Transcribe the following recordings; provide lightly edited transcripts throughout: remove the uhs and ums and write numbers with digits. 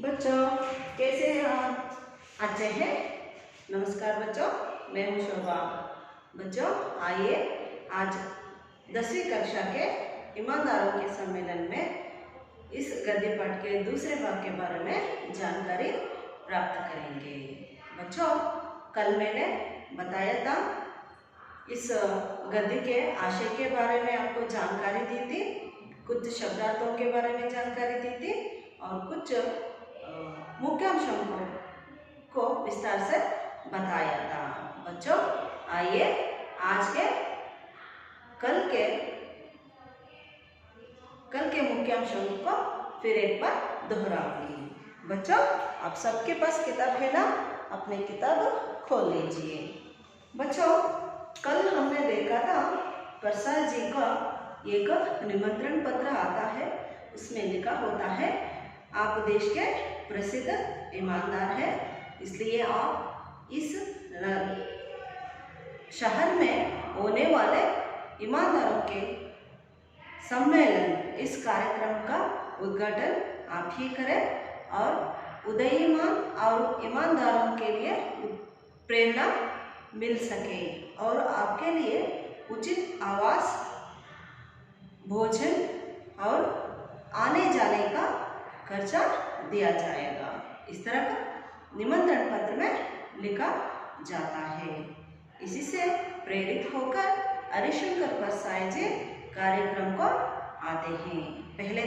बच्चों कैसे हैं आप? अच्छे हैं? नमस्कार बच्चों, मैं हूँ शोभा। बच्चों आइए आज 10वीं कक्षा के ईमानदारों के सम्मेलन में इस गद्य पाठ के दूसरे भाग के बारे में जानकारी प्राप्त करेंगे। बच्चों कल मैंने बताया था इस गद्य के आशय के बारे में आपको जानकारी दी थी, कुछ शब्दार्थों के बारे में जानकारी दी थी और कुछ मुख्यांशों को विस्तार से बताया था। बच्चों आइए आज के कल के मुख्यांशों को फिर एक बार दोहराऊंगी। बच्चों आप सबके पास किताब है ना? अपनी किताब खोल लीजिए। बच्चों कल हमने देखा था प्रसाद जी का एक निमंत्रण पत्र आता है, उसमें लिखा होता है आप देश के प्रसिद्ध ईमानदार हैं, इसलिए आप इस शहर में होने वाले ईमानदारों के सम्मेलन, इस कार्यक्रम का उद्घाटन आप ही करें और उदयीमान और ईमानदारों के लिए प्रेरणा मिल सके और आपके लिए उचित आवास, भोजन और आने जाने का खर्चा दिया जाएगा। इस तरह का निमंत्रण पत्र में लिखा जाता है। इसी से प्रेरित होकर हरिशंकर प्रसाद जी कार्यक्रम को आते हैं। पहले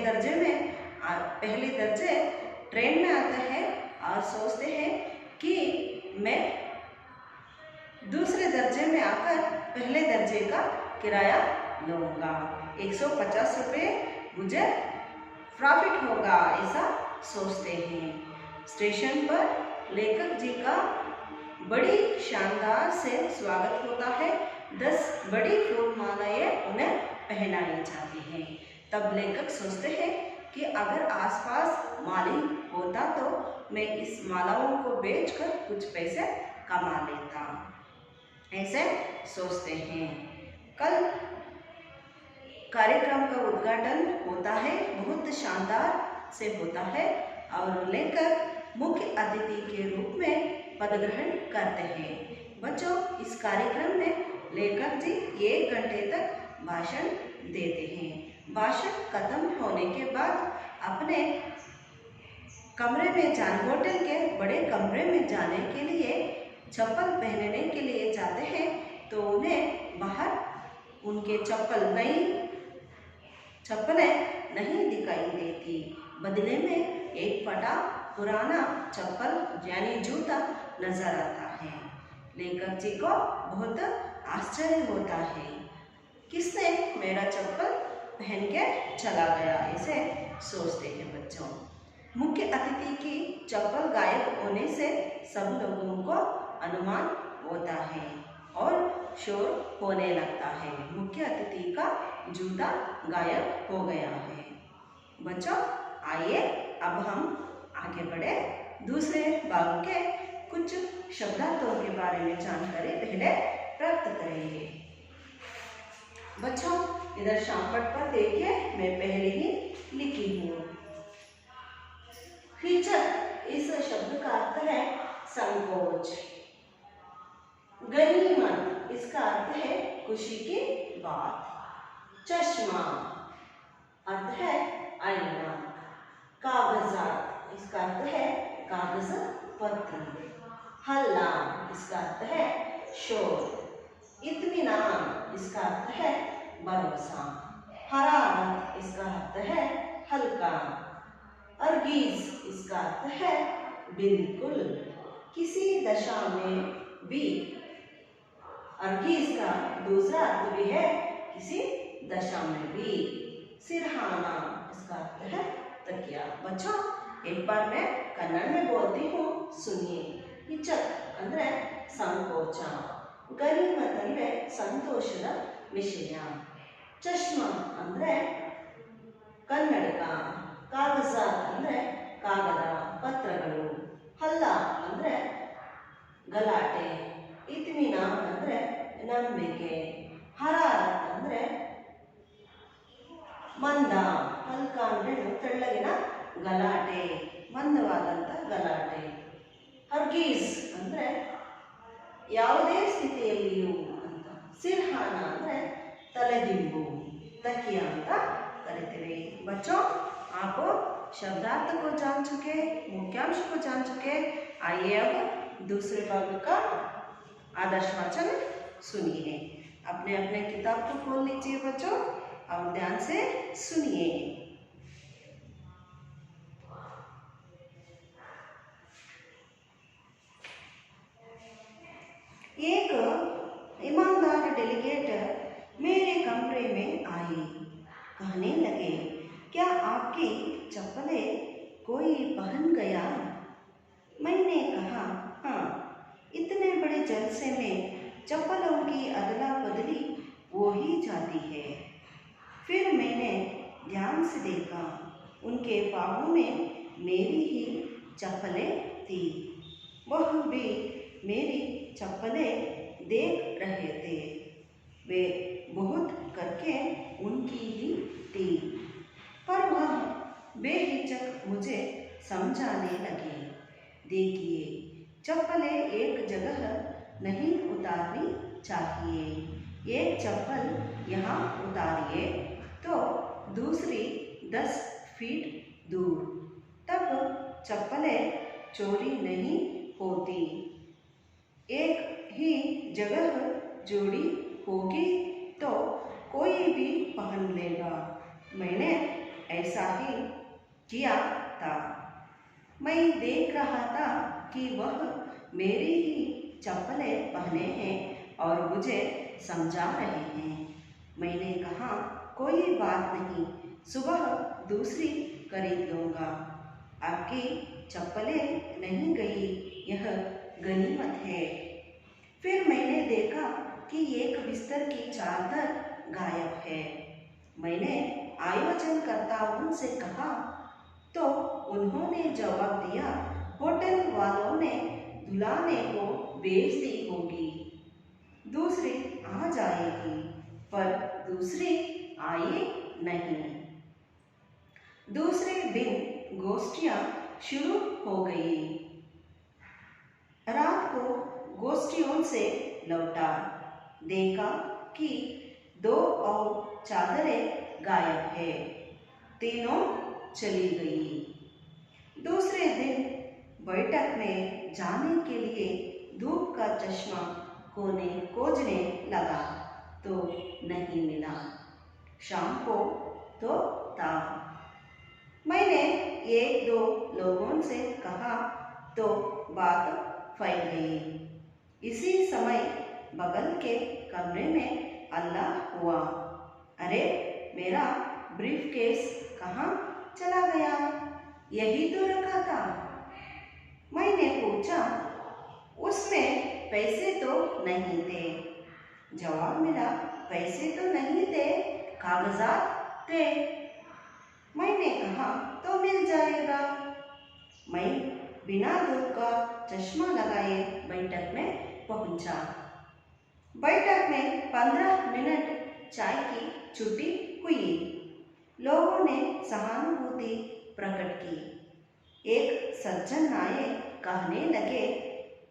दर्जे ट्रेन में आते हैं और सोचते हैं कि मैं दूसरे दर्जे में आकर पहले दर्जे का किराया लूँगा, 150 रुपये मुझे प्रॉफिट होगा, ऐसा सोचते हैं। स्टेशन पर लेखक जी का बड़ी शानदार से स्वागत होता है। 10 बड़ी फूल मालाएं उन्हें पहनाई जाती हैं। तब लेखक सोचते हैं कि अगर आसपास माली होता तो मैं इस मालाओं को बेचकर कुछ पैसे कमा लेता, ऐसे सोचते हैं। कल कार्यक्रम का उद्घाटन होता है, बहुत शानदार से होता है और लेखक मुख्य अतिथि के रूप में पदग्रहण करते हैं। बच्चों इस कार्यक्रम में लेखक जी 1 घंटे तक भाषण देते हैं। भाषण खत्म होने के बाद अपने कमरे में होटल के बड़े कमरे में जाने के लिए चप्पल पहनने के लिए जाते हैं तो उन्हें बाहर उनके चप्पलें नहीं दिखाई देती। बदले में एक फटा पुराना चप्पल यानी जूता नजर आता है। लेखक जी को बहुत आश्चर्य होता है, किसने मेरा चप्पल पहन के चला गया, ऐसे सोचते हैं। बच्चों मुख्य अतिथि की चप्पल गायब होने से सब लोगों को अनुमान होता है और शोर होने लगता है, मुख्य अतिथि का जूता गायब हो गया है। बच्चों आइए अब हम आगे बढ़े, दूसरे भाग के कुछ शब्दार्थों के बारे में जानकारी पहले प्राप्त करेंगे। बच्चों इधर शामपट पर देखिए, मैं पहले ही लिखी हूँ। हिचक इस शब्द का अर्थ है संकोच। गनीमत इसका अर्थ है खुशी की बात। चश्मा अर्थ है आईना। कागजात इसका अर्थ है कागज पत्र। हल्ला इसका अर्थ है शोर। इत्मीनान इसका अर्थ है भरोसा। हरारत इसका अर्थ है हल्का। अर्गीज इसका अर्थ है बिल्कुल, किसी दशा में भी। अर्गीज का दूसरा अर्थ भी है किसी दशा में भी। सिरहाना इसका अर्थ है तकिया। बच्चों एक बार मैं कन्नड़ में बोलती हूँ, सुनिए। हिचक ಅಂದ್ರೆ ಸಂಕೋಚ, ಗನಿಮತ್ ಅಂದ್ರೆ ಸಂತೋಷದ ವಿಷಯ, ಚಶ್ಮಾ ಅಂದ್ರೆ ಕನ್ನಡಕ, ಕಾಗಜಾತ್ ಅಂದ್ರೆ ಕಾಗದ ಪತ್ರಗಳು, ಹಲ್ಲ ಅಂದ್ರೆ ಗಲಾಟೆ, ಇತ್ಮಿನಾನ್ ಅಂದ್ರೆ ನಂಬಿಕೆ, ಹರಾರತ್ ಅಂದ್ರೆ ಮಂದ, ಹಲ್ಕ ಅಂದ್ರೆ ತೆಳ್ಳಗಿನ ಗಲಾಟೆ, ಮಂದವಾದಂಥ ಗಲಾಟೆ. ಹರ್ಗೀಸ್ ಅಂದರೆ ಯಾವುದೇ ಸ್ಥಿತಿಯಲ್ಲಿಯೂ ಅಂತ. ಸಿರ್ಹಾನ ಅಂದರೆ ತಲೆದಿಂಬು, तकिया ಅಂತ ಕರಿತೀವಿ. बच्चों आप शब्दार्थ को जान चुके, मुख्यांश को जान चुके. आइए अब दूसरे भाग का आदर्श वाचन सुनिए. अपने अपने किताब को खोल लीजिए बच्चों और ध्यान से सुनिए. एक ईमानदार डेलीगेट मेरे कमरे में आए. कहने लगे, क्या आपकी चप्पलें कोई पहन गया? मैंने कहा, हाँ, इतने बड़े जलसे में चप्पलों की अदला बदली हो ही जाती है. फिर मैंने ध्यान से देखा, उनके पाँवों में मेरी ही चप्पलें थी. वह भी मेरी चप्पलें देख रहे थे. वे बहुत करके उनकी ही थी, पर वह बेहिचक मुझे समझाने लगे. देखिए, चप्पलें एक जगह नहीं उतारनी चाहिए. एक चप्पल यहाँ उतारिए तो दूसरी 10 फीट दूर, तब चप्पलें चोरी नहीं होती. एक ही जगह जोड़ी होगी तो कोई भी पहन लेगा. मैंने ऐसा ही किया था. मैं देख रहा था कि वह मेरी ही चप्पलें पहने हैं और मुझे समझा रहे हैं. मैंने कहा, कोई बात नहीं, सुबह दूसरी खरीद लूँगा. आपकी चप्पलें नहीं गई, यह गनीमत है. फिर मैंने देखा कि एक बिस्तर की चादर गायब है. मैंने आयोजनकर्ताओं से कहा तो उन्होंने जवाब दिया, होटल वालों ने दुलाने को बेच दी होगी. दूसरी आ जाएगी, पर दूसरी आई नहीं. दूसरे दिन गोष्ठियाँ शुरू हो गई. रात को गोष्ठियों से लौटा, देखा कि 2 और चादरें गायब है. तीनों चली गई. दूसरे दिन बैठक में जाने के लिए धूप का चश्मा खोजने लगा तो नहीं मिला. शाम को तो था. मैंने 1-2 लोगों से कहा तो बात फैल गई. इसी समय बगल के कमरे में हल्ला हुआ. अरे, मेरा ब्रीफकेस कहाँ चला गया? यही तो रखा था. मैंने पूछा, उसमें पैसे तो नहीं थे. जवाब मिला, पैसे तो नहीं थे, कागजात थे. मैंने कहा, तो मिल जाएगा. मैं बिना धूप का चश्मा लगाए बैठक में पहुंचा. बैठक में 15 मिनट चाय की छुट्टी हुई. लोगों ने सहानुभूति प्रकट की. एक सज्जन आए, कहने लगे,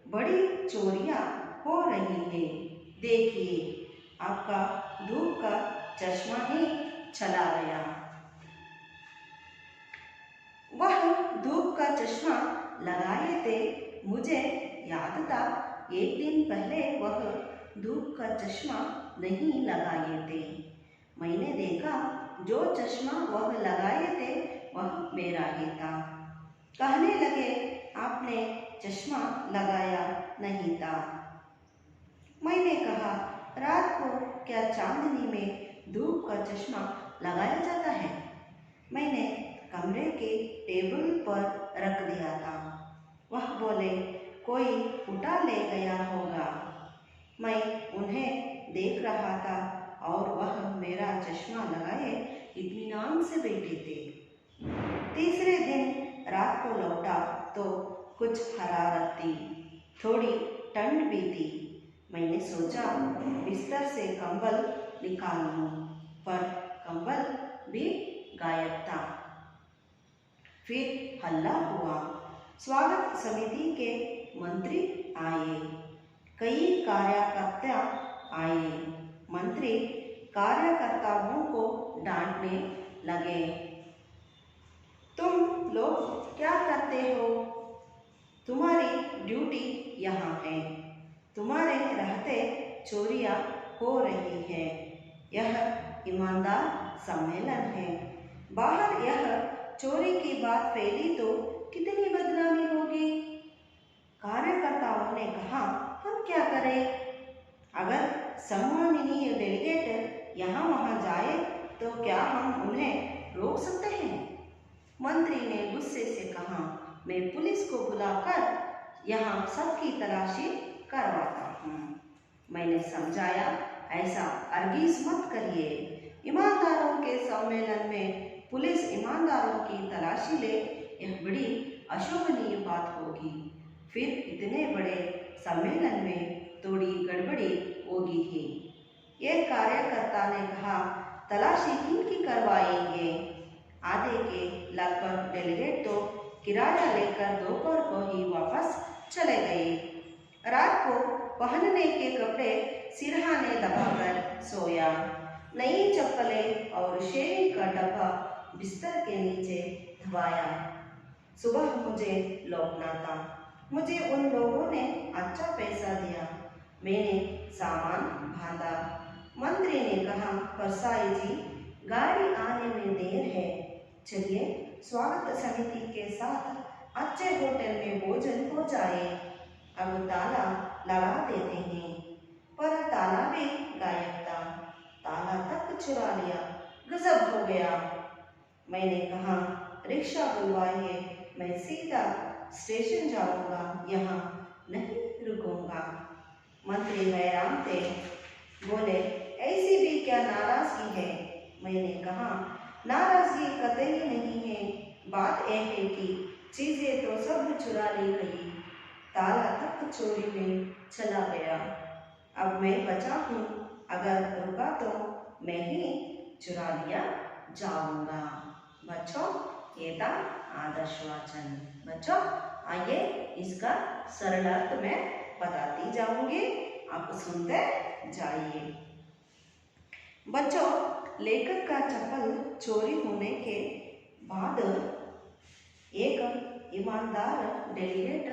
बड़ी चोरियां हो रही हैं. देखिए, आपका धूप का चश्मा ही चला गया. वह धूप का चश्मा लगाए थे. मुझे याद था, एक दिन पहले वह धूप का चश्मा नहीं लगाए थे. मैंने देखा, जो चश्मा वह लगाए थे वह मेरा ही था. कहने लगे, आपने चश्मा लगाया नहीं था. मैंने कहा, रात को क्या चांदनी में धूप का चश्मा लगाया जाता है? मैंने कमरे के टेबल पर रख दिया था. वह बोले, कोई उठा ले गया होगा. मैं उन्हें देख रहा था और वह मेरा चश्मा लगाए इत्मीनान से बैठे थे. तीसरे दिन रात को लौटा तो कुछ हरारत थी, थोड़ी ठंड भी थी. मैंने सोचा बिस्तर से कंबल निकाल लूं, पर कंबल भी गायब था. फिर हल्ला हुआ। स्वागत समिति के मंत्री आए, कई कार्यकर्ता आए। मंत्री कार्यकर्ताओं को डांटने लगे, तुम लोग क्या करते हो? तुम्हारी ड्यूटी यहाँ है, तुम्हारे रहते चोरियां हो रही है। यह ईमानदार सम्मेलन है, बाहर यह चोरी की बात फैली तो कितनी बदनामी होगी। कार्यकर्ताओं ने कहा, हम क्या करें? अगर सम्माननीय डेलीगेट यहाँ वहाँ जाए तो क्या हम उन्हें रोक सकते हैं? मंत्री ने गुस्से से कहा, मैं पुलिस को बुलाकर यहाँ सबकी तलाशी करवाता हूँ। मैंने समझाया, ऐसा अर्गीज मत करिए। ईमानदारों के सम्मेलन में पुलिस ईमानदारों की तलाशी ले, यह बड़ी अशोभनीय बात होगी। फिर इतने बड़े सम्मेलन में थोड़ी गड़बड़ी होगी ही। एक कार्यकर्ता ने कहा, तलाशी किनकी करवाएंगे? आधे के लगभग डेलीगेट तो किराया लेकर दोपहर को ही वापस चले गए। रात को पहनने के कपड़े सिरहाने दबाकर सोया। नई चप्पलें और शेविंग का डब्बा बिस्तर के नीचे दबाया। सुबह मुझे लौटना था। मुझे उन लोगों ने अच्छा पैसा दिया। मैंने सामान बांधा। मंत्री ने कहा, परसाई जी, गाड़ी आने में देर है, चलिए स्वागत समिति के साथ अच्छे होटल में भोजन हो जाए। अब ताला लगा देते हैं। पर ताला भी गायब था। ताला तक चुरा लिया। गजब हो गया। मैंने कहा, रिक्शा बुलवाइए, मैं सीधा स्टेशन जाऊंगा, यहाँ नहीं रुकूंगा। मंत्री हैरान थे, बोले, ऐसी भी क्या नाराजगी है? मैंने कहा, नाराजगी कतई नहीं है। बात यह है कि चीजें तो सब चुरा ली गई, ताला तक चोरी में चला गया। अब मैं बचा हूँ, अगर रुका तो मैं ही चुरा लिया जाऊंगा। बच्चों, ये था आदर्श वाचन। बच्चों, आइए इसका सरल अर्थ मैं बताती जाऊंगी, आप सुनते जाइए। बच्चों, लेखक का चप्पल चोरी होने के बाद एक ईमानदार डेलीगेट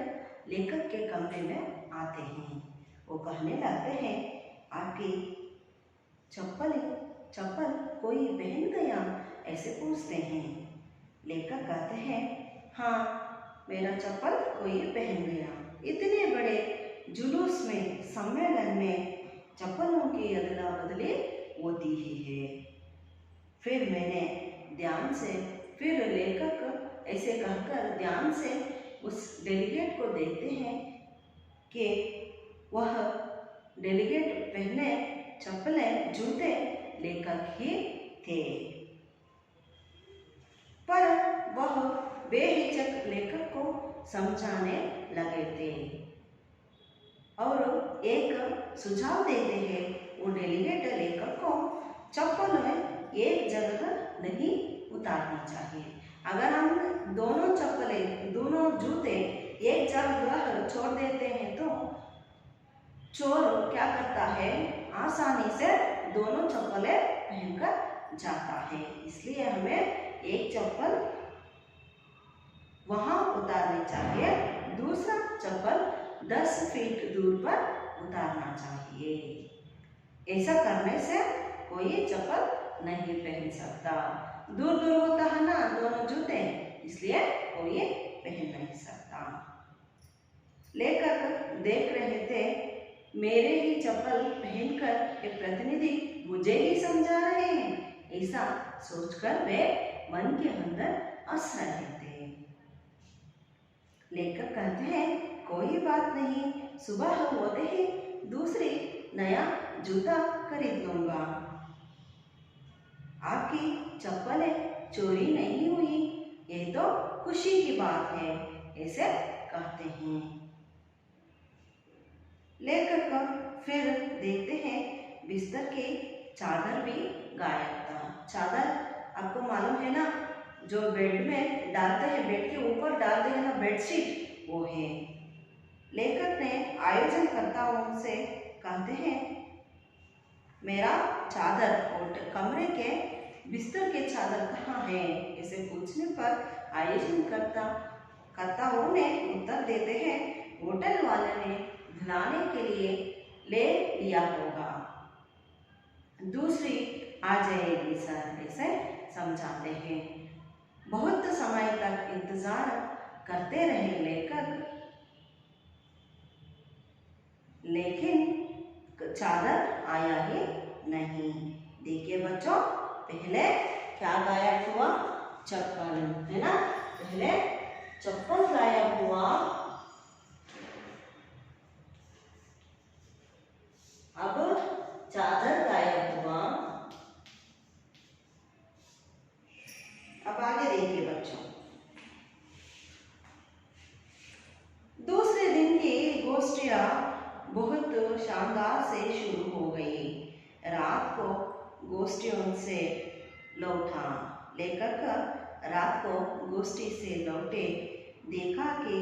लेखक के कमरे में आते हैं। वो कहने लगते हैं, आपकी चप्पल कोई पहन गया? ऐसे पूछते हैं। लेखक कहते हैं, हाँ, मेरा चप्पल कोई पहन गया। इतने बड़े जुलूस में, सम्मेलन में चप्पलों की अदला बदली होती ही है। फिर लेखक ऐसे कहकर ध्यान से उस डेलीगेट को देखते हैं कि वह डेलीगेट पहने चप्पलें, जूते लेखक ही थे। पर वह बेहिचक लेखक को समझाने लगे थे और एक सुझाव देते हैं। वो डेलीगेट लेखक को चप्पल में एक जगह नहीं उतारनी चाहिए। अगर हम दोनों जूते एक जगह छोड़ देते हैं तो चोर क्या करता है, आसानी से दोनों चप्पलें पहनकर जाता है। इसलिए हमें एक चप्पल वहां उतारनी चाहिए, दूसरा चप्पल 10 फीट दूर पर उतारना चाहिए। ऐसा करने से कोई चप्पल नहीं पहन सकता। दूर दूर होता है ना दोनों जूते, इसलिए कोई पहन नहीं सकता। लेखक देख रहे थे, मेरे ही चप्पल पहनकर ये प्रतिनिधि मुझे ही समझा रहे हैं। ऐसा सोचकर वे मन के अंदर हंस रहे थे। लेखक कहते हैं, कोई बात नहीं, सुबह होते ही दूसरी नया जूता खरीद लूंगा। आपकी चप्पलें चोरी नहीं हुई, ये तो खुशी की बात है, ऐसे कहते हैं। लेखक फिर देखते हैं, बिस्तर की चादर भी गायब था। चादर आपको मालूम है ना, जो बेड में डालते हैं, बेड के ऊपर डालते हैं ना बेडशीट, वो है। लेखक ने आयोजनकर्ताओं से कहते हैं, मेरा चादर और कमरे के बिस्तर के चादर कहाँ है? इसे पूछने पर आयोजनकर्ताओं ने उत्तर देते हैं, होटल वाले ने धुलाने के लिए ले लिया होगा, दूसरी आ जाएगी सर, ऐसे समझाते हैं। बहुत समय तक इंतजार करते रहे लेखक, लेकिन चादर आया ही नहीं। देखिए बच्चों, पहले क्या गायब हुआ? चप्पल, है ना। पहले चप्पल गायब हुआ, अब चादर गायब हुआ। अब आगे देखिए बच्चों, दूसरे दिन की गोष्ठियां बहुत शानदार से शुरू हो गई। रात को गोष्ठियों से लौटा, लेखक रात को गोष्ठी से लौटे, देखा कि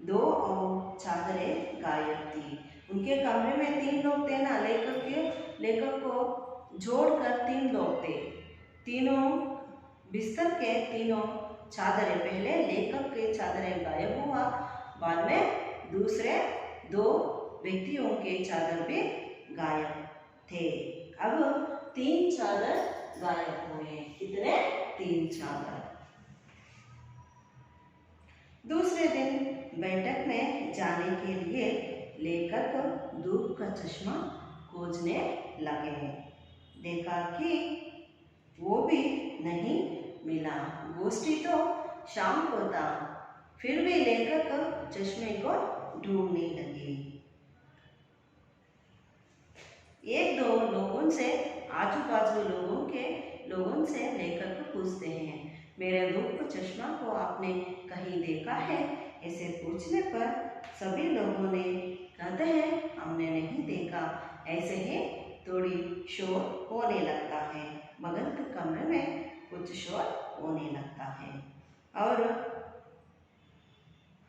2 और चादरें गायब थी। उनके कमरे में 3 लोग थे ना, लेखक को जोड़कर 3 लोग थे। तीनों बिस्तर के तीनों चादरें, पहले लेखक के चादरें गायब हुआ, बाद में दूसरे 2 व्यक्तियों के चादर भी गायब थे। अब 3 चादर गायब हुए। कितने? 3 चादर। दूसरे दिन बैठक में जाने के लिए लेखक धूप का चश्मा खोजने लगे। देखा कि वो भी नहीं मिला। गोष्ठी तो शाम को था, फिर भी लेखक चश्मे को ढूंढने लगे। 1-2 लोगों से, आजू बाजू लोगों से लेखक पूछते हैं, मेरे धूप चश्मा को आपने कहीं देखा है? ऐसे पूछने पर सभी लोगों ने कहते हैं, हमने नहीं देखा। ऐसे ही थोड़ी शोर होने लगता है, बगल के कमरे में कुछ शोर होने लगता है। और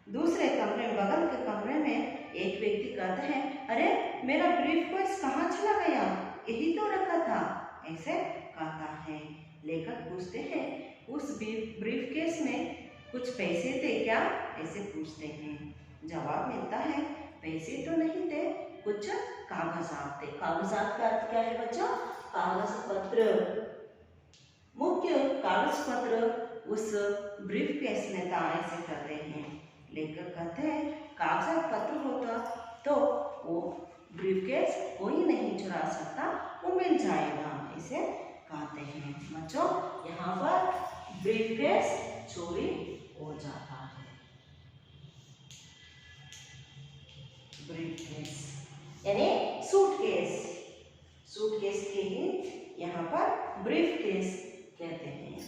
दूसरे कमरे, बगल के कमरे में एक व्यक्ति कहता है, अरे मेरा ब्रीफकेस कहाँ चला गया? यही तो रखा था, ऐसे कहता है। लेखक पूछते हैं, उस ब्रीफकेस में कुछ पैसे थे क्या? ऐसे पूछते हैं। जवाब मिलता है, पैसे तो नहीं थे, कुछ कागजात थे। कागजात का अर्थ क्या है बच्चों? कागज पत्र। मुख्य कागज पत्र उस ब्रीफकेस में था, ऐसे कहते हैं। लेखक कहते हैं, कागजात पत्र होता तो वो ब्रीफकेस कोई नहीं चुरा सकता, वो मिल जाएगा, इसे कहते हैं। बच्चों, यहाँ पर ब्रीफकेस चोरी हो जाता है। ब्रीफकेस यानी सूटकेस, सूटकेस के ही यहाँ पर ब्रीफकेस कहते हैं।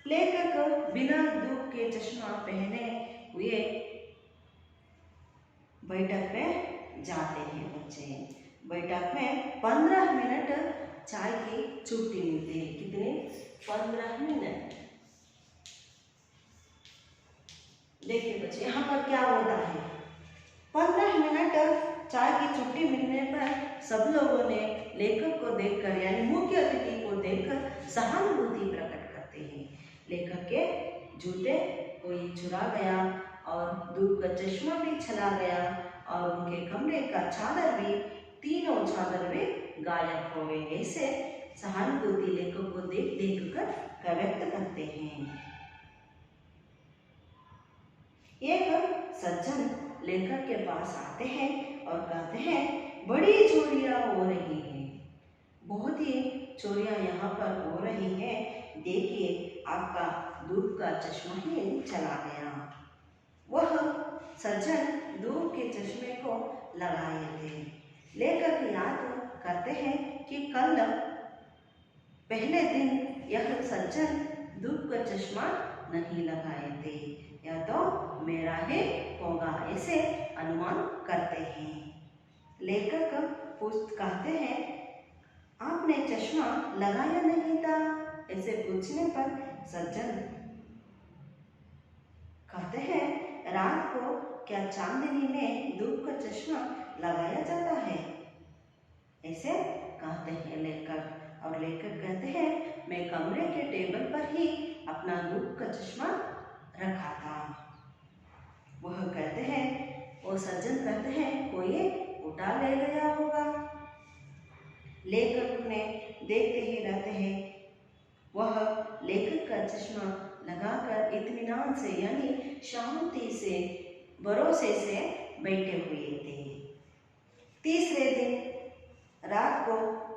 लेखक बिना धूप के चश्मा पहने हुए बैठक में जाते हैं। बच्चे, बैठक में 15 मिनट चाय की छुट्टी मिलती है। कितने? 15 मिनट। देखिए बच्चे, यहाँ पर क्या होता है, 15 मिनट चाय की छुट्टी मिलने पर सब लोगों ने लेखक को देखकर, यानी मुख्य अतिथि को देखकर सहानुभूति प्रकट करते हैं। लेखक के जूते कोई चुरा गया और धूप का चश्मा भी चला गया और उनके कमरे का चादर भी, तीनों चादर भी गायब हो गए। ऐसे सहानुभूति लेखक को देख कर व्यक्त करते हैं। एक सज्जन लेखक के पास आते हैं और कहते हैं, बड़ी चोरियां हो रही हैं, बहुत ही चोरियां यहाँ पर हो रही हैं, देखिए आपका धूप का चश्मा ही चला गया। वह सज्जन धूप के चश्मे को लगाए थे। लेखक याद करते हैं कि कल पहले दिन यह सज्जन धूप का चश्मा नहीं लगाए थे, या तो मेरा ही होगा, ऐसे अनुमान करते हैं। लेखक कहते हैं, आपने चश्मा लगाया नहीं था? ऐसे पूछने पर सज्जन कहते हैं, रात को क्या चांदनी में धूप का चश्मा लगाया जाता है? ऐसे कहते हैं लेखक। और लेखक कहते हैं, मैं कमरे के टेबल पर ही अपना धूप का चश्मा रखा था। वह कहते हैं, वो सज्जन कहते हैं, कोई उठा ले गया होगा। लेखक उन्हें देखते ही रहते हैं। वह लेखक का चश्मा लगाकर इत्मीनान से यानी शांति से भरोसे से बैठे हुए थे। तीसरे दिन रात को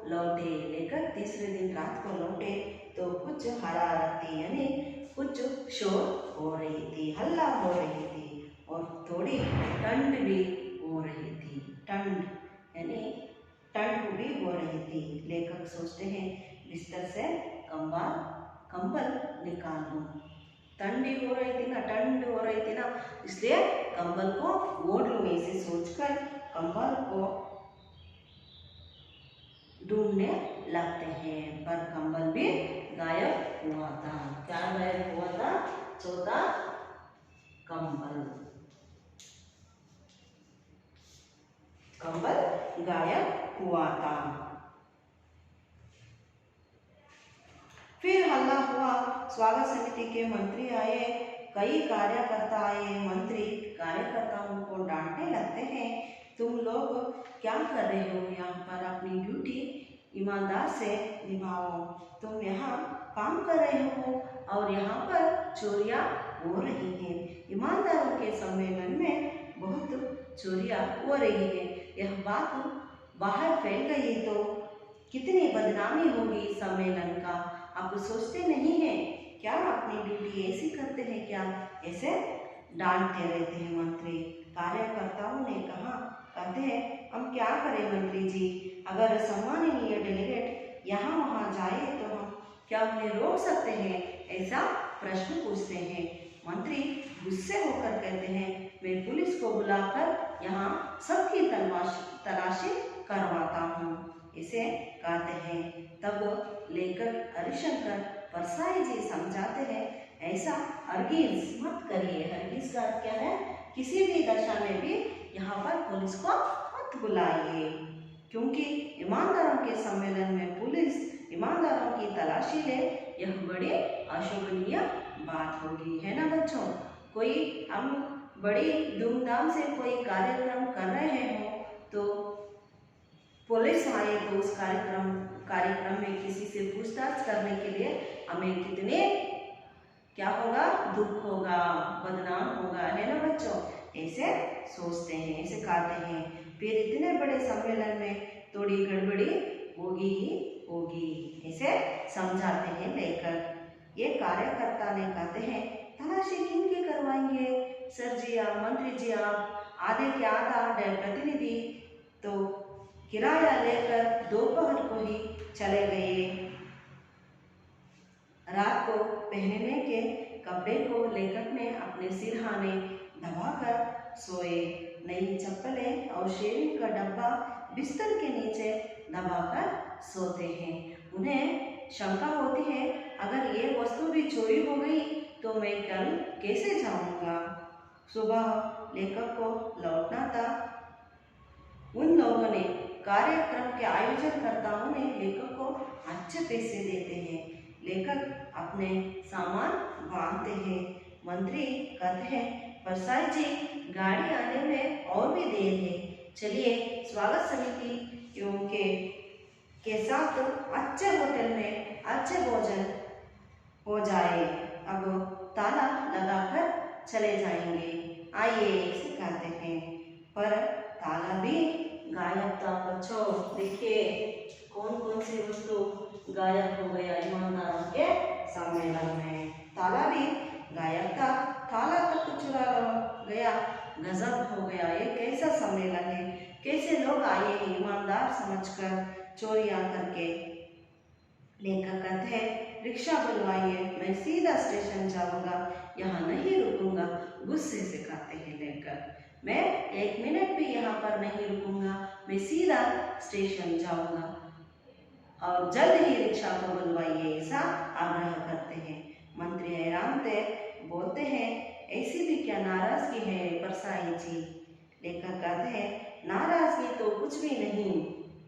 लौटे लेखक। तीसरे दिन रात को लौटे तो कुछ हरारती यानी कुछ शोर हो रही थी, हल्ला हो रही थी और थोड़ी ठंड भी हो रही थी। ठंड यानी ठंड भी हो रही थी। लेखक सोचते हैं, बिस्तर से कंबल निकाल लूं। ठंडी हो रही थी ना, ठंड हो रही थी ना, इसलिए कंबल को ओढ़ लूं। ऐसे सोचकर कंबल को ढूंढने लगते हैं, पर कंबल भी गायब हुआ था। क्या गायब हुआ था? चौथा कंबल गायब हुआ था। फिर हल्ला हुआ। स्वागत समिति के मंत्री आए, कई कार्यकर्ता आए। मंत्री कार्यकर्ताओं को डांटने लगते हैं, तुम लोग क्या कर रहे हो यहाँ पर? अपनी ड्यूटी ईमानदार से निभाओ। तुम यहाँ काम कर रहे हो और यहाँ पर चोरियाँ हो रही हैं। ईमानदारों के सम्मेलन में बहुत चोरियाँ हो रही है। यह बात बाहर फैल गई तो कितनी बदनामी होगी सम्मेलन का। आप सोचते नहीं हैं क्या? अपनी ड्यूटी ऐसी करते हैं क्या? ऐसे डांटते रहते हैं मंत्री। कार्यकर्ताओं ने कहा, कहते हैं, हम क्या करें मंत्री जी? अगर सम्माननीय डेलीगेट यहाँ वहाँ जाए तो हम क्या उन्हें रोक सकते हैं? ऐसा प्रश्न पूछते हैं। मंत्री गुस्से होकर कहते हैं, मैं पुलिस को बुलाकर यहाँ सबकी तलाशी करवाता हूँ। इसे कहते हैं। तब लेखक हरिशंकर परसाई जी समझाते हैं, ऐसा हरगिज मत करिए। हरगिज का अर्थ क्या है? किसी भी दशा में भी यहाँ पर पुलिस को मत बुलाइए, क्योंकि ईमानदारों के सम्मेलन में पुलिस ईमानदारों की तलाशी ले, यह बड़ी अशोभनीय बात होगी, है ना बच्चों? कोई हम बड़ी धूमधाम से कोई कार्यक्रम कर रहे हो तो पुलिस आए तो उस कार्यक्रम में किसी से पूछताछ करने के लिए हमें कितने क्या होगा? दुख होगा, बदनाम होगा, है ना बच्चों? ऐसे सोचते हैं, ऐसे कहते हैं। फिर इतने बड़े सम्मेलन में थोड़ी गड़बड़ी होगी ही होगी, ऐसे समझाते हैं लेखक। ये कार्यकर्ता ने कहते हैं, तलाशी किनकी करवाएंगे? सर जी आप, मंत्री जी आप, आधे के आधा प्रतिनिधि तो किराया लेकर दोपहर को ही चले गए। रात को पहनने के कपड़े को लेखक ने अपने सिरहाने दबाकर सोए। नई चप्पलें और शेविंग का डब्बा बिस्तर के नीचे दबाकर सोते हैं। उन्हें शंका होती है, अगर ये वस्तु भी चोरी हो गई तो मैं कल कैसे जाऊंगा? सुबह लेखक को लौटना था। उन लोगों ने, कार्यक्रम के आयोजनकर्ताओं ने लेखक को अच्छे पैसे देते हैं। लेखक अपने सामान बांधते हैं। मंत्री कहते हैं, परसाई जी गाड़ी आने में और भी देर है, चलिए स्वागत समिति के साथ अच्छे होटल में अच्छे भोजन हो जाए। अब ताला लगाकर चले जाएंगे, आइए ऐसे कहते हैं। पर ताला भी गायब था बच्चों। देखिए कौन कौन सी वस्तु गायब हो गया ईमानदारों के सम्मेलन में। ताला भी गायब था, ताला तक चुरा गया। गजब हो गया, ये कैसा सम्मेलन है? कैसे लोग आए हैं ईमानदार समझकर चोरियां करके? लेखक कहते हैं, रिक्शा बुलवाइए, मैं सीधा स्टेशन जाऊंगा, यहाँ नहीं रुकूंगा। गुस्से से कहते हैं लेखक, मैं 1 मिनट भी यहाँ पर नहीं रुकूंगा, मैं सीधा स्टेशन जाऊंगा। और जल्द ही रिक्शा को बुलवाइए, ऐसा आग्रह करते हैं। मंत्री हैरान थे, बोलते हैं ऐसी भी क्या नाराजगी है परसाई जी। लेखक कहते हैं नाराजगी तो कुछ भी नहीं,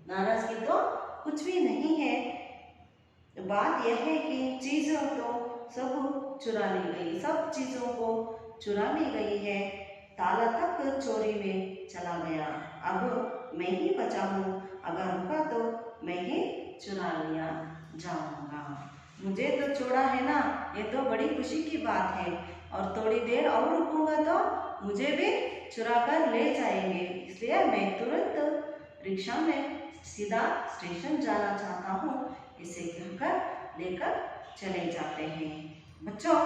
नाराजगी तो कुछ भी नहीं है, बात यह है कि चीज़ों तो सब चुरा ली गई, सब चीज़ों को चुरा ली गई है, ताला तक चोरी में चला गया, अब मैं ही बचा हूँ, अगर रुका तो मैं ही चुरा लिया जाऊँगा। मुझे तो छोड़ा है ना, ये तो बड़ी खुशी की बात है, और थोड़ी देर और रुकूंगा तो मुझे भी चुरा कर ले जाएंगे, इसलिए मैं तुरंत रिक्शा में सीधा स्टेशन जाना चाहता हूँ, इसे कहकर लेकर चले जाते हैं। बच्चों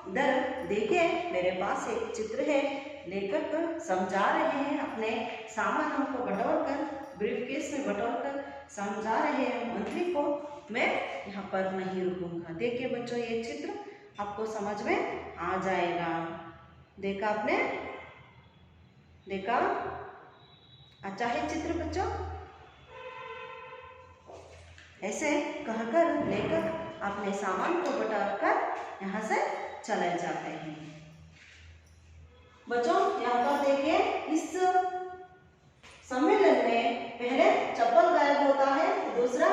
इधर देखिए, मेरे पास एक चित्र है, लेखक समझा रहे हैं, अपने सामानों को बटोर कर, ब्रीफकेस में बटोर कर समझा रहे हैं मंत्री को, मैं यहाँ पर नहीं रुकूंगा। देखिए बच्चों, ये चित्र आपको समझ में आ जाएगा। देखा आपने? देखा? अच्छा है चित्र बच्चों? ऐसे कहकर लेखक अपने सामान को बटोर कर यहाँ से चले जाते हैं। बच्चों यहाँ पर देखिए, इस सम्मेलन में पहले चप्पल गायब होता है, दूसरा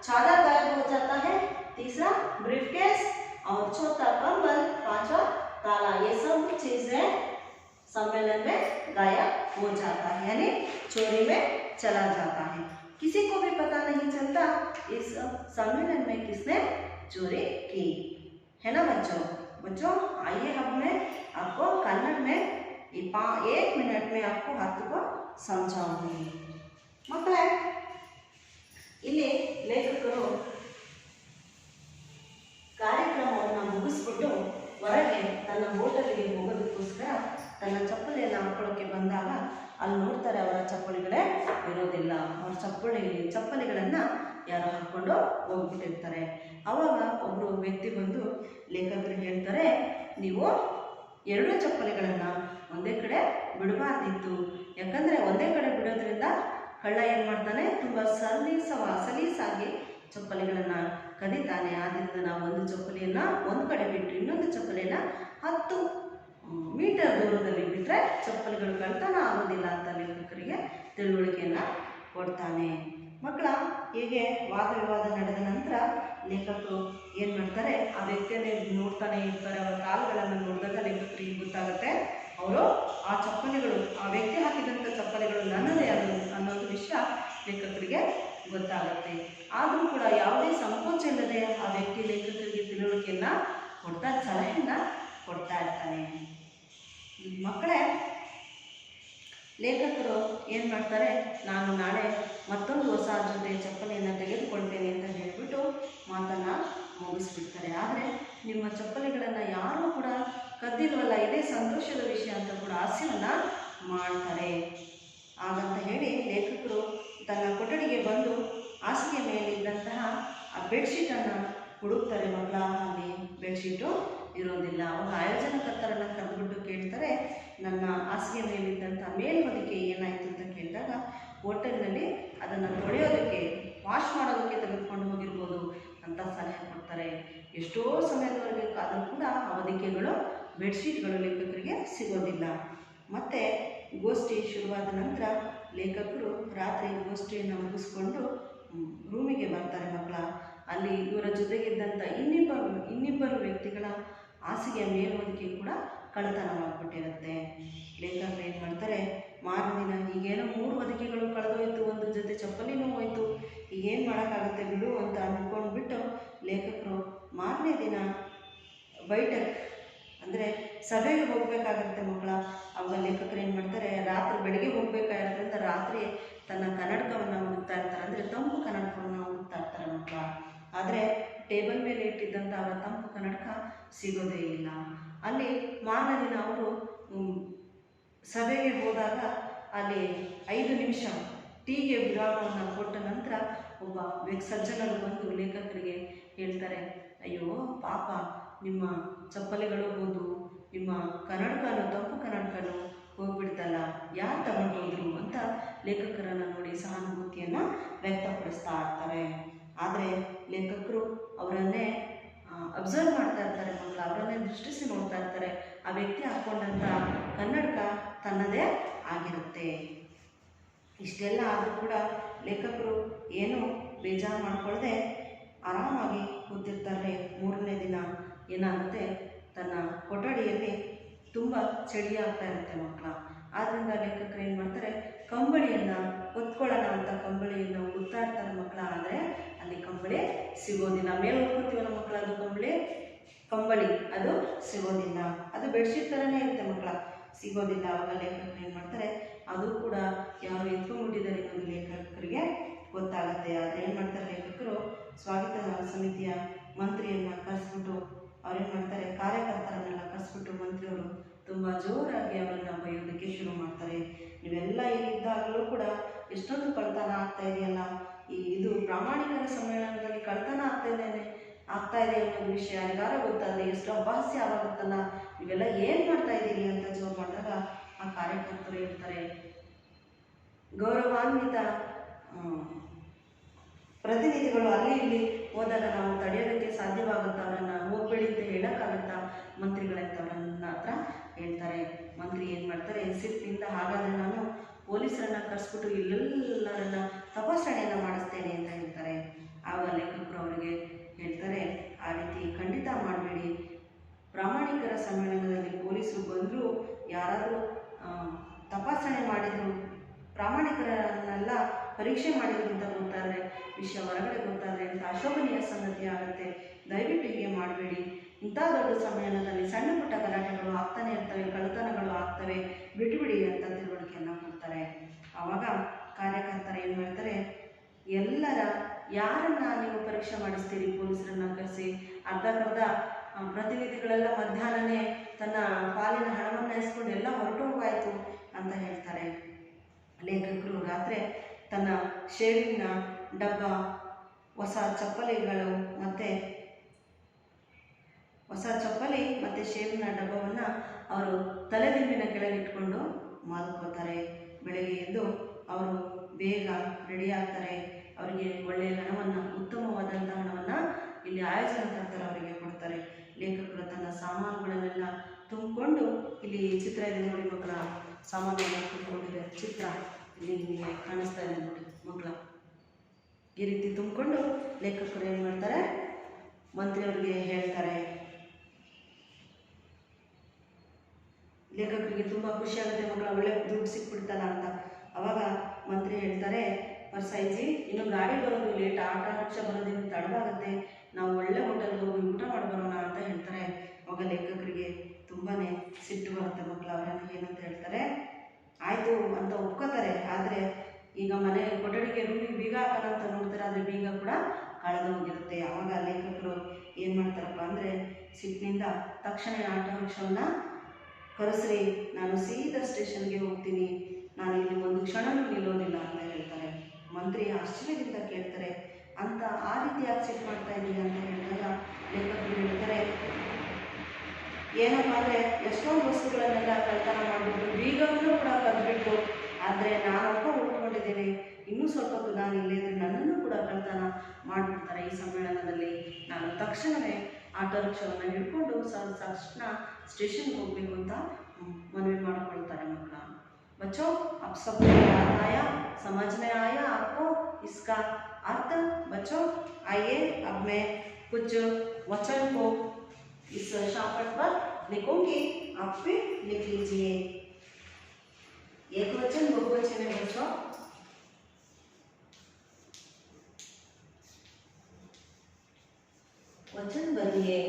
चादर गायब हो जाता है, तीसरा ब्रीफकेस और चौथा कंबल, पांचवा ताला, ये सब चीजें सम्मेलन में गायब हो जाता है, यानी चोरी में चला जाता है। किसी को भी पता नहीं चलता इस सम्मेलन में किसने चोरी की, है ना बच्चों? बच्चों आइए अब मैं आपको कन्नड़ में 1 मिनट में आपको अर्थ को समझाऊंगी। ಮಕ್ಕಳೇ, ಇಲ್ಲಿ ಲೇಖಕರು ಕಾರ್ಯಕ್ರಮವನ್ನು ಮುಗಿಸ್ಬಿಟ್ಟು ಹೊರಗೆ ತನ್ನ ಹೋಟೆಲ್ಗೆ ಹೋಗೋದಕ್ಕೋಸ್ಕರ ತನ್ನ ಚಪ್ಪಲಿಯನ್ನು ಹಾಕೊಳ್ಳೋಕ್ಕೆ ಬಂದಾಗ ಅಲ್ಲಿ ನೋಡ್ತಾರೆ, ಅವರ ಚಪ್ಪಲಿಗಳೇ ಇರೋದಿಲ್ಲ, ಅವ್ರ ಚಪ್ಪಲಿಗಳನ್ನು ಯಾರೋ ಹಾಕ್ಕೊಂಡು ಹೋಗ್ಬಿಟ್ಟಿರ್ತಾರೆ. ಆವಾಗ ಒಬ್ಬರು ವ್ಯಕ್ತಿ ಬಂದು ಲೇಖಕರಿಗೆ ಹೇಳ್ತಾರೆ, ನೀವು 2 ಚಪ್ಪಲಿಗಳನ್ನು ಒಂದೇ ಕಡೆ ಬಿಡಬಾರ್ದಿತ್ತು, ಯಾಕಂದರೆ ಒಂದೇ ಕಡೆ ಬಿಡೋದ್ರಿಂದ ಕಳ್ಳ ಏನು ಮಾಡ್ತಾನೆ, ತುಂಬ ಸಲೀಸಾಗಿ ಚಪ್ಪಲಿಗಳನ್ನು ಕದೀತಾನೆ. ಆದ್ದರಿಂದ ನಾವು ಒಂದು ಚಪ್ಪಲಿಯನ್ನು ಒಂದು ಕಡೆ ಬಿಟ್ಟು ಇನ್ನೊಂದು ಚಪ್ಪಲಿಯನ್ನು 10 ಮೀಟರ್ ದೂರದಲ್ಲಿ ಬಿಟ್ಟರೆ ಚಪ್ಪಲಿಗಳು ಕಳ್ತನ ಆಗೋದಿಲ್ಲ ಅಂತ ಲೇಖಕರಿಗೆ ತಿಳುವಳಿಕೆಯನ್ನು ಕೊಡ್ತಾನೆ. ಮಕ್ಕಳ, ಹೀಗೆ ವಾದ ವಿವಾದ ನಡೆದ ನಂತರ ಲೇಖಕರು ಏನು ಮಾಡ್ತಾರೆ, ಆ ವ್ಯಕ್ತಿಯನ್ನೇ ನೋಡ್ತಾನೆ ಇರ್ತಾರೆ. ಅವರ ಕಾಲುಗಳನ್ನು ನೋಡಿದಾಗ ಲೇಖಕರಿಗೆ ಗೊತ್ತಾಗುತ್ತೆ, ಅವರು ಆ ಚಪ್ಪಲಿಗಳು, ಆ ವ್ಯಕ್ತಿ ಹಾಕಿದಂಥ ಚಪ್ಪಲಿಗಳು ನನ್ನದೇ ಅನ್ನೋದು ವಿಷಯ ಲೇಖಕರಿಗೆ ಗೊತ್ತಾಗುತ್ತೆ. ಆದರೂ ಕೂಡ ಯಾವುದೇ ಸಂಕೋಚ ಇಲ್ಲದೆ ಆ ವ್ಯಕ್ತಿ ಲೇಖಕರಿಗೆ ತಿಳುವಳಿಕೆಯನ್ನು ಕೊಡ್ತಾ, ಸಲಹೆಯನ್ನು ಕೊಡ್ತಾ ಇರ್ತಾನೆ. ಮಕ್ಕಳೇ, ಲೇಖಕರು ಏನು ಮಾಡ್ತಾರೆ, ನಾನು ನಾಳೆ ಮತ್ತೊಂದು ಹೊಸ ಜೊತೆ ಚಪ್ಪಲಿಯನ್ನು ತೆಗೆದುಕೊಳ್ತೇನೆ ಅಂತ ಹೇಳಿಬಿಟ್ಟು ಮಾತನ್ನು ಮುಗಿಸ್ಬಿಡ್ತಾರೆ. ಆದರೆ ನಿಮ್ಮ ಚಪ್ಪಲಿಗಳನ್ನು ಯಾರೂ ಕೂಡ ಕದ್ದಿಲ್ವಲ್ಲ, ಇದೇ ಸಂತೋಷದ ವಿಷಯ ಅಂತ ಕೂಡ ಹಾಸ್ಯವನ್ನು ಮಾಡ್ತಾರೆ. ಹಾಗಂತ ಹೇಳಿ ಲೇಖಕರು ತನ್ನ ಕೊಠಡಿಗೆ ಬಂದು ಹಾಸಿಗೆ ಮೇಲಿದ್ದಂತಹ ಆ ಬೆಡ್ಶೀಟನ್ನು ಹುಡುಕ್ತಾರೆ. ಮಕ್ಕಳ, ಅಲ್ಲಿ ಬೆಡ್ಶೀಟು ಇರೋದಿಲ್ಲ. ಅವಾಗ ಆಯೋಜನಕರ್ತರನ್ನು ಕರೆದುಬಿಟ್ಟು ಕೇಳ್ತಾರೆ, ನನ್ನ ಹಾಸಿಗೆ ಮೇಲಿದ್ದಂಥ ಮೇಲ್ಹೊದಿಕೆ ಏನಾಯಿತು ಅಂತ ಕೇಳಿದಾಗ, ಹೋಟೆಲ್ನಲ್ಲಿ ಅದನ್ನು ತೊಳೆಯೋದಕ್ಕೆ, ವಾಶ್ ಮಾಡೋದಕ್ಕೆ ತೆಗೆದುಕೊಂಡು ಹೋಗಿರ್ಬೋದು ಅಂತ ಸಲಹೆ ಕೊಡ್ತಾರೆ. ಎಷ್ಟೋ ಸಮಯದವರೆಗೆ ಕಾದರೂ ಕೂಡ ಆ ಹೊದಿಕೆಗಳು, ಬೆಡ್ಶೀಟ್ಗಳು ಲೇಖಕರಿಗೆ ಸಿಗೋದಿಲ್ಲ. ಮತ್ತು ಗೋಷ್ಠಿ ಶುರುವಾದ ನಂತರ ಲೇಖಕರು ರಾತ್ರಿ ಗೋಷ್ಠಿಯನ್ನು ಮುಗಿಸ್ಕೊಂಡು ರೂಮಿಗೆ ಬರ್ತಾರೆ. ಮಕ್ಕಳ, ಅಲ್ಲಿ ಇವರ ಜೊತೆಗಿದ್ದಂಥ ಇನ್ನಿಬ್ಬರು ವ್ಯಕ್ತಿಗಳ ಹಾಸಿಗೆಯ ಮೇಲ್ಹೊದಿಕೆ ಕೂಡ ಕಳ್ಳತನವಾಗಿಬಿಟ್ಟಿರುತ್ತೆ. ಲೇಖಕರು ಏನು ಮಾಡ್ತಾರೆ, ಮಾರನೇ ದಿನ ಈಗೇನೋ 3 ಹೊದಿಕೆಗಳು ಕಳೆದೋಯ್ತು, ಒಂದು ಜೊತೆ ಚಪ್ಪಲಿನೂ ಹೋಯ್ತು, ಈಗೇನು ಮಾಡೋಕ್ಕಾಗುತ್ತೆ ಬಿಡು ಅಂತ ಅಂದ್ಕೊಂಡ್ಬಿಟ್ಟು ಲೇಖಕರು ಮಾರನೇ ದಿನ ಬೈಠಕ್ ಅಂದರೆ ಸಭೆಗೆ ಹೋಗಬೇಕಾಗುತ್ತೆ. ಮಕ್ಕಳ, ಅವಾಗ ಲೇಖಕರು ಏನು ಮಾಡ್ತಾರೆ, ಬೆಳಗ್ಗೆ ಹೋಗಬೇಕಾಗಿರುತ್ತೆ ಅಂತ ರಾತ್ರಿ ತನ್ನ ಕನ್ನಡಕವನ್ನು ಹುಡುಕ್ತಾ ಇರ್ತಾರೆ, ಅಂದರೆ ತಂಪು ಕನ್ನಡಕವನ್ನು ಹುಡುಕ್ತಾ ಇರ್ತಾರೆ ಮಕ್ಕಳ. ಆದರೆ ಟೇಬಲ್ ಮೇಲೆ ಇಟ್ಟಿದ್ದಂಥ ಅವರ ತಂಪು ಕನ್ನಡಕ ಸಿಗೋದೇ ಇಲ್ಲ. ಅಲ್ಲಿ ಮಾರನೇ ದಿನ ಅವರು ಸಭೆಗೆ ಹೋದಾಗ ಅಲ್ಲಿ 5 ನಿಮಿಷ ಟೀಗೆ ವಿರಾಮವನ್ನು ಕೊಟ್ಟ ನಂತರ ಒಬ್ಬ ಸಜ್ಜನರು ಬಂದು ಲೇಖಕರಿಗೆ ಹೇಳ್ತಾರೆ, ಅಯ್ಯೋ ಪಾಪ, ನಿಮ್ಮ ಚಪ್ಪಲಿಗಳು ಹೋದು, ನಿಮ್ಮ ಕನ್ನಡಕನು, ತಂಪು ಕನ್ನಡಕನು ಹೋಗ್ಬಿಡ್ತಲ್ಲ, ಯಾರು ತಗೊಂಡು ಹೋದ್ರು ಅಂತ ಲೇಖಕರನ್ನು ನೋಡಿ ಸಹಾನುಭೂತಿಯನ್ನು ವ್ಯಕ್ತಪಡಿಸ್ತಾ ಇರ್ತಾರೆ. ಆದರೆ ಲೇಖಕರು ಅವರನ್ನೇ ಅಬ್ಸರ್ವ್ ಮಾಡ್ತಾ ಇರ್ತಾರೆ ಮಕ್ಕಳು, ಅವರನ್ನೇ ದೃಷ್ಟಿಸಿ ನೋಡ್ತಾ ಇರ್ತಾರೆ. ಆ ವ್ಯಕ್ತಿ ಹಾಕ್ಕೊಂಡಂಥ ಕನ್ನಡಕ ತನ್ನದೇ ಆಗಿರುತ್ತೆ. ಇಷ್ಟೆಲ್ಲ ಆದರೂ ಕೂಡ ಲೇಖಕರು ಏನು ಬೇಜಾರು ಮಾಡ್ಕೊಳ್ಳದೆ ಆರಾಮಾಗಿ ಕೂತಿರ್ತಾರೆ. ಮೂರನೇ ದಿನ ಏನಾಗುತ್ತೆ, ತನ್ನ ಕೊಠಡಿಯಲ್ಲಿ ತುಂಬ ಚಳಿ ಆಗ್ತಾ ಇರುತ್ತೆ ಮಕ್ಕಳ. ಆದ್ದರಿಂದ ಲೇಖಕರು ಏನು ಮಾಡ್ತಾರೆ, ಕಂಬಳಿಯನ್ನು ಹೊತ್ಕೊಳ್ಳೋಣ ಅಂತ ಕಂಬಳಿಯನ್ನು ಹುಡುಕ್ತಾ ಇರ್ತಾರೆ ಮಕ್ಕಳ. ಆದರೆ ಅಲ್ಲಿ ಕಂಬಳಿ ಸಿಗೋದಿಲ್ಲ. ಮೇಲೆ ಹೋಗ್ತೀವಲ್ಲ ಮಕ್ಕಳ, ಅದು ಕಂಬಳಿ ಅದು ಸಿಗೋದಿಲ್ಲ. ಅದು ಬೆಡ್ಶೀಟ್ ಥರನೇ ಇರುತ್ತೆ ಮಕ್ಕಳ, ಸಿಗೋದಿಲ್ಲ. ಆವಾಗ ಲೇಖಕರು ಏನು ಮಾಡ್ತಾರೆ, ಅದು ಕೂಡ ಯಾರು ಎತ್ಕೊಂಡ್ಬಿಟ್ಟಿದ್ದಾರೆ ಅನ್ನೋದು ಲೇಖಕರಿಗೆ ಗೊತ್ತಾಗುತ್ತೆ. ಆದರೆ ಏನು ಮಾಡ್ತಾರೆ ಲೇಖಕರು, ಸ್ವಾಗತ ಸಮಿತಿಯ ಮಂತ್ರಿಯನ್ನು ಕರೆಸ್ಬಿಟ್ಟು ಅವ್ರೇನು ಮಾಡ್ತಾರೆ, ಕಾರ್ಯಕರ್ತರನ್ನೆಲ್ಲ ಕರೆಸ್ಬಿಟ್ಟು ಮಂತ್ರಿಯವರು ತುಂಬ ಜೋರಾಗಿ ಅವರನ್ನು ಬೈಯೋದಕ್ಕೆ ಶುರು ಮಾಡ್ತಾರೆ. ನೀವೆಲ್ಲ ಇದ್ದಾಗಲೂ ಕೂಡ ಎಷ್ಟೊಂದು ಕಳ್ತನ ಆಗ್ತಾ ಇದೆಯಲ್ಲ, ಇದು ಪ್ರಾಮಾಣಿಕರ ಸಮ್ಮೇಳನದಲ್ಲಿ ಕಳ್ತನ ಆಗ್ತಾ ಇದೆ ಅನ್ನೋ ವಿಷಯ ಯಾರಿಗಾರ ಗೊತ್ತಾದರೆ ಎಷ್ಟು ಅಭಾಸ್ಯ ಆಗುತ್ತಲ್ಲ, ನೀವೆಲ್ಲ ಏನು ಮಾಡ್ತಾ ಇದ್ದೀರಿ ಅಂತ ಜೋರು ಮಾಡಿದಾಗ ಆ ಕಾರ್ಯಕರ್ತರು ಹೇಳ್ತಾರೆ, ಗೌರವಾನ್ವಿತ ಪ್ರತಿನಿಧಿಗಳು ಅಲ್ಲಿ ಇಲ್ಲಿ ಹೋದಾಗ ನಾವು ತಡೆಯೋದಕ್ಕೆ ಸಾಧ್ಯವಾಗುತ್ತಾ, ಅವರನ್ನು ಹೋಗ್ಬೇಡಿ ಅಂತ ಹೇಳೋಕ್ಕಾಗುತ್ತಾ ಮಂತ್ರಿಗಳಂತವ್ರನ್ನ ಹತ್ರ ಹೇಳ್ತಾರೆ. ಮಂತ್ರಿ ಏನು ಮಾಡ್ತಾರೆ, ಸಿಟ್ಟಿನಿಂದ ಹಾಗಾದರೆ ನಾನು ಪೊಲೀಸರನ್ನು ಕರೆಸ್ಬಿಟ್ಟು ಇಲ್ಲೆಲ್ಲರನ್ನ ತಪಾಸಣೆಯನ್ನು ಮಾಡಿಸ್ತೇನೆ ಅಂತ ಹೇಳ್ತಾರೆ. ಆಗ ಲೇಖಕರು ಅವರಿಗೆ ಹೇಳ್ತಾರೆ, ಆ ರೀತಿ ಖಂಡಿತ ಮಾಡಬೇಡಿ. ಪ್ರಾಮಾಣಿಕರ ಸಮ್ಮೇಳನದಲ್ಲಿ ಪೊಲೀಸರು ಬಂದರೂ ಯಾರಾದರೂ ತಪಾಸಣೆ ಮಾಡಿದರು, ಪ್ರಾಮಾಣಿಕರನ್ನೆಲ್ಲ ಪರೀಕ್ಷೆ ಮಾಡಿದ್ರು ಅಂತ ಗೊತ್ತಾದರೆ, ವಿಷಯ ಹೊರಗಡೆ ಗೊತ್ತಾದರೆ ಅಂತ ಅಶೋಭನೀಯ ಸಂಗತಿ ಆಗುತ್ತೆ. ದಯವಿಟ್ಟು ಹೀಗೆ ಮಾಡಬೇಡಿ. ಇಂಥ ದೊಡ್ಡ ಸಮ್ಮೇಳನದಲ್ಲಿ ಸಣ್ಣ ಪುಟ್ಟ ಗಲಾಟೆಗಳು ಆಗ್ತಾನೆ ಇರ್ತವೆ, ಕಳ್ಳತನಗಳು ಆಗ್ತವೆ, ಬಿಟ್ಟುಬಿಡಿ ಅಂತ ತಿಳುವಳಿಕೆಯನ್ನು ಕೊಡ್ತಾರೆ. ಆವಾಗ ಕಾರ್ಯಕರ್ತರು ಏನು ಮಾಡ್ತಾರೆ, ಯಾರನ್ನ ನೀವು ಪರೀಕ್ಷೆ ಮಾಡಿಸ್ತೀರಿ, ಪೊಲೀಸರನ್ನ ಕರೆಸಿ ಅರ್ಧಕ್ಕರ್ಧ ಪ್ರತಿನಿಧಿಗಳೆಲ್ಲ ಮಧ್ಯಾಹ್ನನೇ ತನ್ನ ಪಾಲಿನ ಹಣವನ್ನು ಇಸ್ಕೊಂಡು ಎಲ್ಲ ಹೊರಟು ಹೋಗಾಯಿತು ಅಂತ ಹೇಳ್ತಾರೆ. ಲೇಖಕರು ರಾತ್ರಿ ತನ್ನ ಶೇವಿಂಗ್ನ ಡಬ್ಬ, ಹೊಸ ಚಪ್ಪಲಿ ಮತ್ತು ಶೇವಿನ ಡಬ್ಬವನ್ನು ಅವರು ತಲೆದಿಂಬಿನ ಕೆಳಗಿಟ್ಕೊಂಡು ಮಲ್ಕೋತಾರೆ. ಬೆಳಗ್ಗೆ ಎದ್ದು ಅವರು ಬೇಗ ರೆಡಿ ಆಗ್ತಾರೆ. ಅವರಿಗೆ ಒಳ್ಳೆಯ ಹಣವನ್ನು, ಉತ್ತಮವಾದಂಥ ಹಣವನ್ನು ಇಲ್ಲಿ ಆಯೋಜನಕರ್ತರು ಅವರಿಗೆ ಕೊಡ್ತಾರೆ. ಲೇಖಕರು ತನ್ನ ಸಾಮಾನುಗಳನ್ನೆಲ್ಲ ತುಂಬಿಕೊಂಡು, ಇಲ್ಲಿ ಚಿತ್ರ ಇದೆ ನೋಡಿ ಮಕ್ಕಳ, ಸಾಮಾನುಗಳನ್ನ ತುಂಬಿಕೊಂಡಿದೆ ಚಿತ್ರ ಇಲ್ಲಿ ನಿಮಗೆ ಕಾಣಿಸ್ತಾ ಇದೆ ನೋಡಿ ಮಕ್ಕಳ. ಈ ರೀತಿ ತುಂಬಿಕೊಂಡು ಲೇಖಕರು ಏನು ಮಾಡ್ತಾರೆ, ಮಂತ್ರಿಯವರಿಗೆ ಹೇಳ್ತಾರೆ. ಲೇಖಕರಿಗೆ ತುಂಬ ಖುಷಿಯಾಗುತ್ತೆ ಮಕ್ಕಳ, ಒಳ್ಳೆ ದುಡ್ಡು ಸಿಕ್ಬಿಡ್ತಲ್ಲ ಅಂತ. ಅವಾಗ ಮಂತ್ರಿ ಹೇಳ್ತಾರೆ, ಪರ್ಸಾಯಿಜಿ ಇನ್ನು ಗಾಡಿ ಬರೋದು ಲೇಟ್, ಆಟೋ ರಿಕ್ಷಾ ಬರೋದಿನ್ನು ತಡವಾಗುತ್ತೆ, ನಾವು ಒಳ್ಳೆ ಹೋಟೆಲ್ಗೆ ಹೋಗಿ ಊಟ ಮಾಡಿಬರೋಣ ಅಂತ ಹೇಳ್ತಾರೆ. ಅವಾಗ ಲೇಖಕರಿಗೆ ತುಂಬಾ ಸಿಟ್ಟು ಬರುತ್ತೆ ಮಕ್ಕಳ. ಅವರನ್ನು ಏನಂತ ಹೇಳ್ತಾರೆ, ಆಯಿತು ಅಂತ ಒಪ್ಕೋತಾರೆ. ಆದರೆ ಈಗ ಮನೆ ಕೊಠಡಿಗೆ ರೂಮಿಗೆ ಬೀಗ ಹಾಕೋಣ ಅಂತ ನೋಡ್ತಾರೆ, ಆದರೆ ಬೀಗ ಕೂಡ ಕಳೆದು ಹೋಗಿರುತ್ತೆ. ಆವಾಗ ಲೇಖಕರು ಏನು ಮಾಡ್ತಾರಪ್ಪ ಅಂದರೆ, ಸಿಟ್ಟಿನಿಂದ ತಕ್ಷಣ ಆಟೋ ರಿಕ್ಷಾವನ್ನು ಕರೆಸ್ರಿ, ನಾನು ಸೀದಾ ಸ್ಟೇಷನ್ಗೆ ಹೋಗ್ತೀನಿ, ನಾನು ಇಲ್ಲಿ ಒಂದು ಕ್ಷಣನೂ ನಿಲ್ಲೋದಿಲ್ಲ ಅಂತ ಹೇಳ್ತಾರೆ. ಮಂತ್ರಿ ಆಶ್ಚರ್ಯದಿಂದ ಕೇಳ್ತಾರೆ, ಅಂತ ಆ ರೀತಿ ಯಾಕೆ ಸಿಟ್ಟು ಮಾಡ್ತಾ ಇದ್ದೀನಿ ಅಂತ ಹೇಳಿದಾಗ ಲೇಖಕರು ಹೇಳ್ತಾರೆ, ಏನಪ್ಪ ಅಂದರೆ ಎಷ್ಟೊಂದು ವಸ್ತುಗಳನ್ನೆಲ್ಲ ಕಳ್ತನ ಮಾಡಿಬಿಟ್ಟು ಬೀಗವನ್ನು ಕೂಡ ಕದ್ಬಿಟ್ಟು, ಆದರೆ ನಾನೊಬ್ಬ ಉಳ್ಕೊಂಡಿದ್ದೀನಿ, ಇನ್ನೂ ಸ್ವಲ್ಪ ಹೊತ್ತು ನಾನು ಇಲ್ಲಿದ್ರೆ ನನ್ನನ್ನು ಕೂಡ ಕಳ್ತನ ಮಾಡಿಬಿಡ್ತಾರೆ ಈ ಸಮ್ಮೇಳನದಲ್ಲಿ. ನಾನು ತಕ್ಷಣವೇ ಆಟೋ ರಿಕ್ಷಾವನ್ನು ಹಿಡ್ಕೊಂಡು ತಕ್ಷಣ ಸ್ಟೇಷನ್ಗೆ ಹೋಗಬೇಕು ಅಂತ ಮನವಿ ಮಾಡಿಕೊಳ್ತಾರೆ ಮಕ್ಕಳ. बच्चों अब सबको याद आया, समझ में आया आपको इसका अर्थ? बच्चों आइए अब मैं कुछ वचन को इस शार्टकट पर लिखूंगी, आप भी लिख लीजिए. एक वचन बहुवचन है बच्चों. वचन बनिए,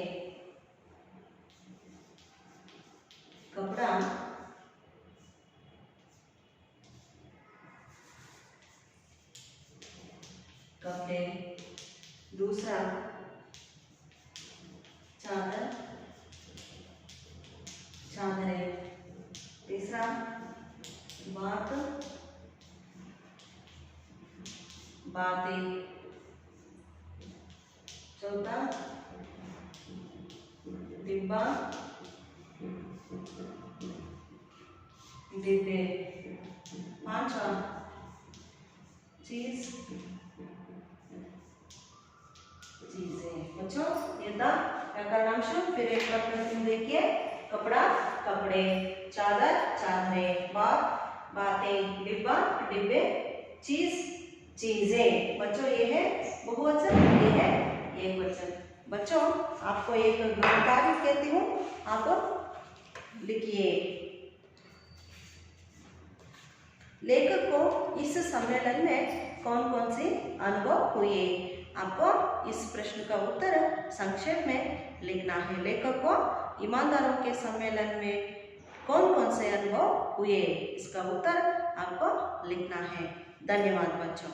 कपड़ा, कपड़े. दूसरा चादर, चादरें. तीसरा बात, बातें. चौथा डिब्बा, डिब्बे. पांचवा चीज, बच्चों ये था व्याकरणांश। फिर एक बार प्रश्न देखिए, कपड़ा कपड़े, चादर चादरें, बात बातें, डिब्बा डिब्बे, चीज चीजें। बच्चों ये है बहुवचन, ये है एकवचन। बच्चों आपको एक गृह कार्य कहती हूँ, आप लिखिए। लेखक को इस सम्मेलन में कौन कौन से अनुभव हुए? आपको इस प्रश्न का उत्तर संक्षेप में लिखना है। लेखक को ईमानदारों के सम्मेलन में कौन कौन से अनुभव हुए, इसका उत्तर आपको लिखना है। धन्यवाद बच्चों।